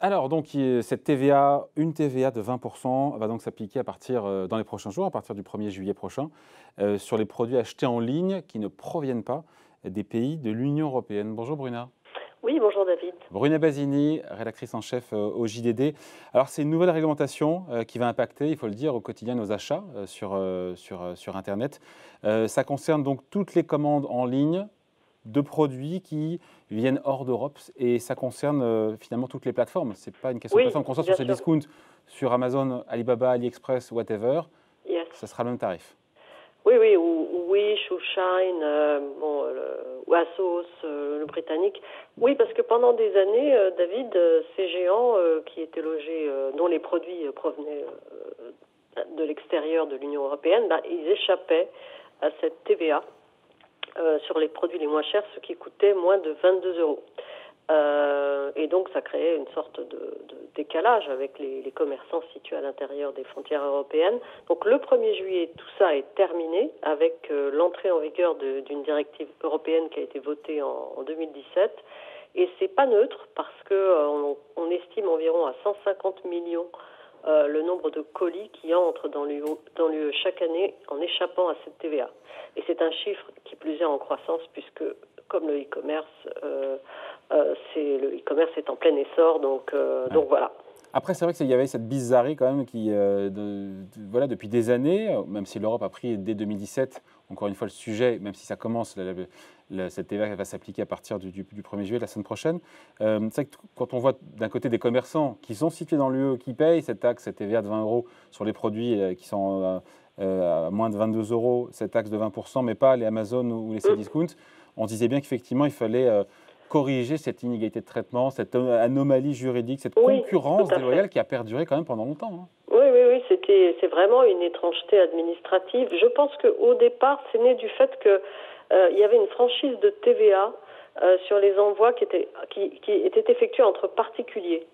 Alors, donc, cette TVA, une TVA de 20% va donc s'appliquer à partir, dans les prochains jours, à partir du 1er juillet prochain, sur les produits achetés en ligne qui ne proviennent pas des pays de l'Union européenne. Bonjour Bruna. Oui, bonjour David. Bruna Basini, rédactrice en chef au JDD. Alors, c'est une nouvelle réglementation qui va impacter, il faut le dire, au quotidien nos achats sur Internet. Ça concerne donc toutes les commandes en ligne de produits qui viennent hors d'Europe et ça concerne finalement toutes les plateformes. Ce n'est pas une question de Oui, plateforme. Qu'on soit bien sur ce sûr. discount, sur Amazon, Alibaba, AliExpress, whatever, Yes. ça sera le même tarif. Oui, oui, ou Wish, ou Shine, ou Asos, le britannique. Oui, parce que pendant des années, David, ces géants qui étaient logés, dont les produits provenaient de l'extérieur de l'Union européenne, ils échappaient à cette TVA sur les produits les moins chers, ce qui coûtait moins de 22 euros. Et donc ça créait une sorte de décalage avec les commerçants situés à l'intérieur des frontières européennes. Donc le 1er juillet, tout ça est terminé avec l'entrée en vigueur d'une directive européenne qui a été votée en 2017. Et c'est pas neutre parce que on estime environ à 150 millions le nombre de colis qui entrent dans l'UE chaque année en échappant à cette TVA. Et c'est un chiffre qui plus est en croissance puisque comme le e-commerce, le e-commerce est en plein essor, donc voilà. Après, c'est vrai qu'il y avait cette bizarrerie quand même qui, voilà, depuis des années, même si l'Europe a pris dès 2017, encore une fois le sujet, même si ça commence, cette TVA va s'appliquer à partir du 1er juillet, la semaine prochaine. C'est vrai que quand on voit d'un côté des commerçants qui sont situés dans l'UE, qui payent cette taxe, cette TVA de 20 euros sur les produits qui sont à moins de 22 euros, cette taxe de 20%, mais pas les Amazon ou les Cdiscount, on disait bien qu'effectivement, il fallait corriger cette inégalité de traitement, cette anomalie juridique, cette concurrence déloyale qui a perduré quand même pendant longtemps. Hein. Oui, c'est vraiment une étrangeté administrative. Je pense qu'au départ, c'est né du fait qu'il y avait une franchise de TVA sur les envois qui étaient effectués entre particuliers.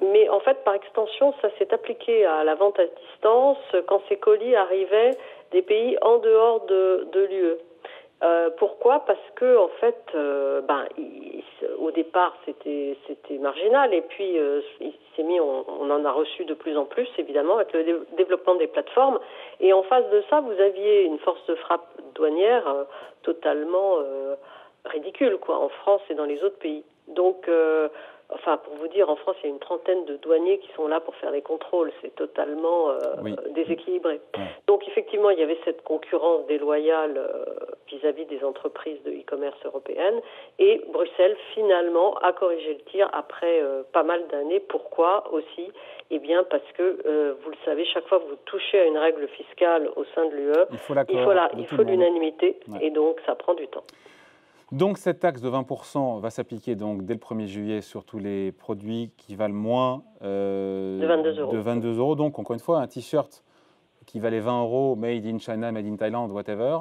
Mais en fait, par extension, ça s'est appliqué à la vente à distance quand ces colis arrivaient des pays en dehors de l'UE. Pourquoi ? Parce que en fait, au départ c'était marginal et puis il s'est mis, on en a reçu de plus en plus évidemment avec le développement des plateformes et en face de ça vous aviez une force de frappe douanière totalement ridicule quoi en France et dans les autres pays. Donc pour vous dire, en France, il y a une trentaine de douaniers qui sont là pour faire les contrôles. C'est totalement déséquilibré. Ouais. Donc, effectivement, il y avait cette concurrence déloyale vis-à-vis des entreprises de e-commerce européennes. Et Bruxelles, finalement, a corrigé le tir après pas mal d'années. Pourquoi aussi ? Eh bien, parce que, vous le savez, chaque fois que vous touchez à une règle fiscale au sein de l'UE, il faut l'unanimité. Ouais. Et donc, ça prend du temps. Donc cette taxe de 20% va s'appliquer donc dès le 1er juillet sur tous les produits qui valent moins de 22 euros. Donc encore une fois, un t-shirt qui valait 20 euros, made in China, made in Thailand, whatever,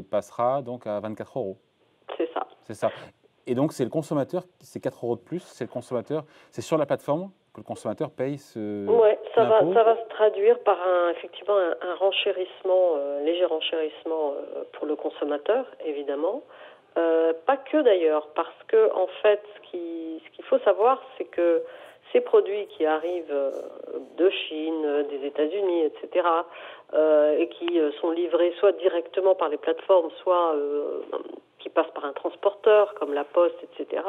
passera donc à 24 euros. C'est ça. C'est ça. Et donc c'est le consommateur, c'est 4 euros de plus, c'est le consommateur, c'est sur la plateforme que le consommateur paye ce ça va se traduire par effectivement un renchérissement, léger renchérissement pour le consommateur, évidemment. Pas que d'ailleurs, parce que en fait, ce qu'il faut savoir, c'est que ces produits qui arrivent de Chine, des États-Unis, etc., et qui sont livrés soit directement par les plateformes, soit qui passent par un transporteur comme la Poste, etc.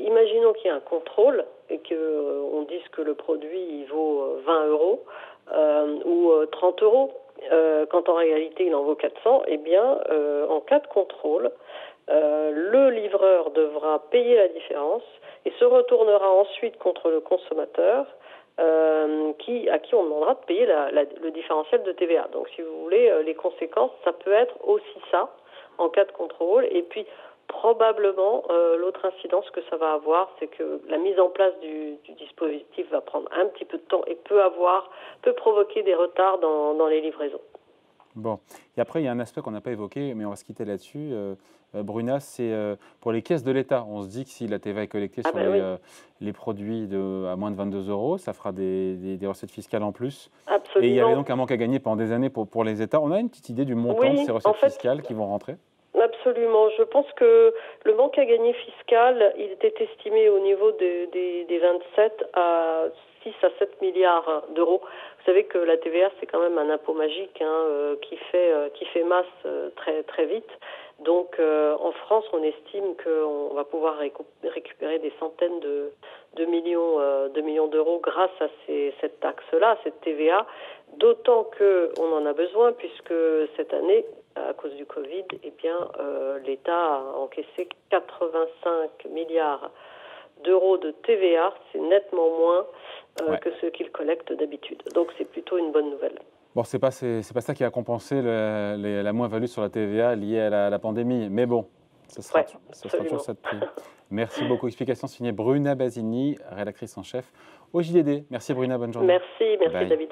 Imaginons qu'il y ait un contrôle et qu'on dise que le produit il vaut 20 euros ou 30 euros. Quand en réalité il en vaut 400, eh bien, en cas de contrôle, le livreur devra payer la différence et se retournera ensuite contre le consommateur à qui on demandera de payer le différentiel de TVA. Donc, si vous voulez, les conséquences, ça peut être aussi ça en cas de contrôle. Et puis, probablement, l'autre incidence que ça va avoir, c'est que la mise en place du dispositif va prendre un petit peu de temps et peut provoquer des retards dans les livraisons. Bon, et après, il y a un aspect qu'on n'a pas évoqué, mais on va se quitter là-dessus. Bruna, c'est pour les caisses de l'État. On se dit que si la TVA est collectée sur les produits à moins de 22 euros, ça fera des recettes fiscales en plus. Absolument. Et il y avait donc un manque à gagner pendant des années pour les États. On a une petite idée du montant de ces recettes fiscales qui vont rentrer ? absolument. Je pense que le manque à gagner fiscal, il était estimé au niveau des 27 à 6 à 7 milliards d'euros. Vous savez que la TVA, c'est quand même un impôt magique qui fait masse très très vite. Donc en France, on estime qu'on va pouvoir récupérer des centaines de millions d'euros grâce à cette taxe-là, cette TVA, d'autant qu'on en a besoin puisque cette année, à cause du Covid, eh bien, l'État a encaissé 85 milliards d'euros de TVA, c'est nettement moins que ce qu'il collecte d'habitude. Donc c'est plutôt une bonne nouvelle. Bon, c'est pas ça qui a compensé la moins-value sur la TVA liée à la pandémie, mais bon, ce sera toujours ça de prix. Merci beaucoup. Explication signée Bruna Basini, rédactrice en chef au JDD. Merci Bruna, bonne journée. Merci David.